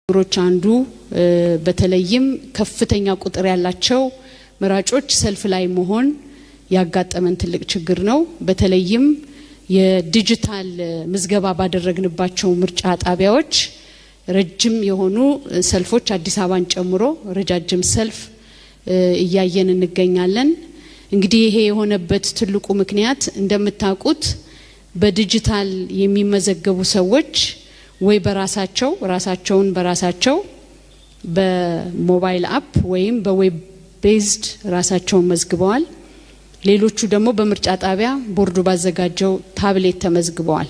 ሮች አንዱ በተለይም ከፍተኛ ቁጥር ያላቸው መራጮች ሰልፍ ላይ መሆን ያጋጠመን ትልቅ ችግር ነው። በተለይም የዲጂታል ምዝገባ ባደረግንባቸው ምርጫ ጣቢያዎች ረጅም የሆኑ ሰልፎች አዲስ አበባን ጨምሮ ረጃጅም ሰልፍ እያየን እንገኛለን። እንግዲህ ይሄ የሆነበት ትልቁ ምክንያት እንደምታውቁት በዲጂታል የሚመዘገቡ ሰዎች ወይ ራሳቸውን በራሳቸው በሞባይል አፕ ወይም በዌብ ቤዝድ ራሳቸውን መዝግበዋል። ሌሎቹ ደግሞ በምርጫ ጣቢያ ቦርዱ ባዘጋጀው ታብሌት ተመዝግበዋል።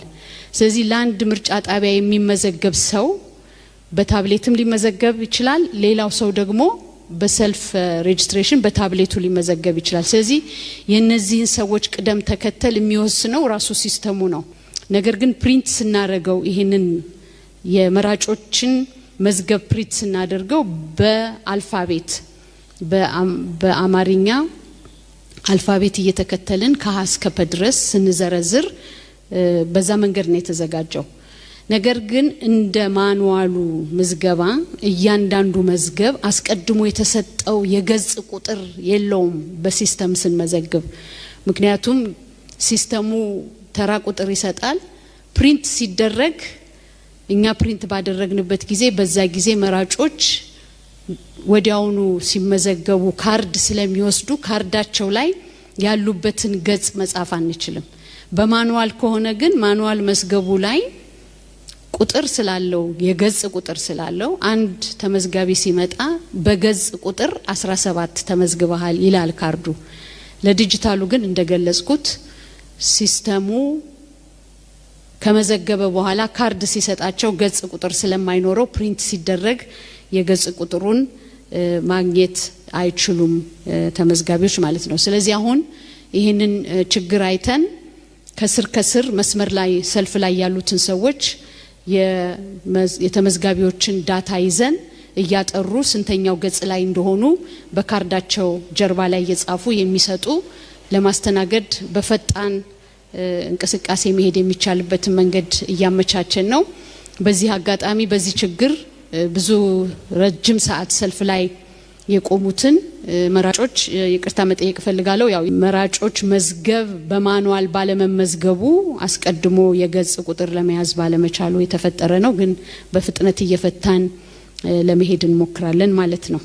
ስለዚህ ለአንድ ምርጫ ጣቢያ የሚመዘገብ ሰው በታብሌትም ሊመዘገብ ይችላል። ሌላው ሰው ደግሞ በሰልፍ ሬጅስትሬሽን በታብሌቱ ሊመዘገብ ይችላል። ስለዚህ የነዚህን ሰዎች ቅደም ተከተል የሚወስነው ራሱ ሲስተሙ ነው። ነገር ግን ፕሪንት ስናደርገው ይሄንን የመራጮችን መዝገብ ፕሪንት ስናደርገው በአልፋቤት በአማርኛ አልፋቤት እየተከተልን ከሀ እስከ ፐ ድረስ ስንዘረዝር በዛ መንገድ ነው የተዘጋጀው። ነገር ግን እንደ ማኑዋሉ ምዝገባ እያንዳንዱ መዝገብ አስቀድሞ የተሰጠው የገጽ ቁጥር የለውም በሲስተም ስንመዘግብ። ምክንያቱም ሲስተሙ ተራ ቁጥር ይሰጣል። ፕሪንት ሲደረግ እኛ ፕሪንት ባደረግንበት ጊዜ በዛ ጊዜ መራጮች ወዲያውኑ ሲመዘገቡ ካርድ ስለሚወስዱ ካርዳቸው ላይ ያሉበትን ገጽ መጻፍ አንችልም። በማኑዋል ከሆነ ግን ማኑዋል መዝገቡ ላይ ቁጥር ስላለው የገጽ ቁጥር ስላለው አንድ ተመዝጋቢ ሲመጣ በገጽ ቁጥር 17 ተመዝግበሃል ይላል ካርዱ። ለዲጂታሉ ግን እንደገለጽኩት ሲስተሙ ከመዘገበ በኋላ ካርድ ሲሰጣቸው ገጽ ቁጥር ስለማይኖረው ፕሪንት ሲደረግ የገጽ ቁጥሩን ማግኘት አይችሉም ተመዝጋቢዎች ማለት ነው። ስለዚህ አሁን ይሄንን ችግር አይተን ከስር መስመር ላይ ሰልፍ ላይ ያሉትን ሰዎች የተመዝጋቢዎችን ዳታ ይዘን እያጠሩ ስንተኛው ገጽ ላይ እንደሆኑ በካርዳቸው ጀርባ ላይ እየጻፉ የሚሰጡ ለማስተናገድ በፈጣን እንቅስቃሴ መሄድ የሚቻልበትን መንገድ እያመቻቸን ነው። በዚህ አጋጣሚ በዚህ ችግር ብዙ ረጅም ሰዓት ሰልፍ ላይ የቆሙትን መራጮች ይቅርታ መጠየቅ ፈልጋለሁ። ያው መራጮች መዝገብ በማኑዋል ባለመመዝገቡ አስቀድሞ የገጽ ቁጥር ለመያዝ ባለመቻሉ የተፈጠረ ነው። ግን በፍጥነት እየፈታን ለመሄድ እንሞክራለን ማለት ነው።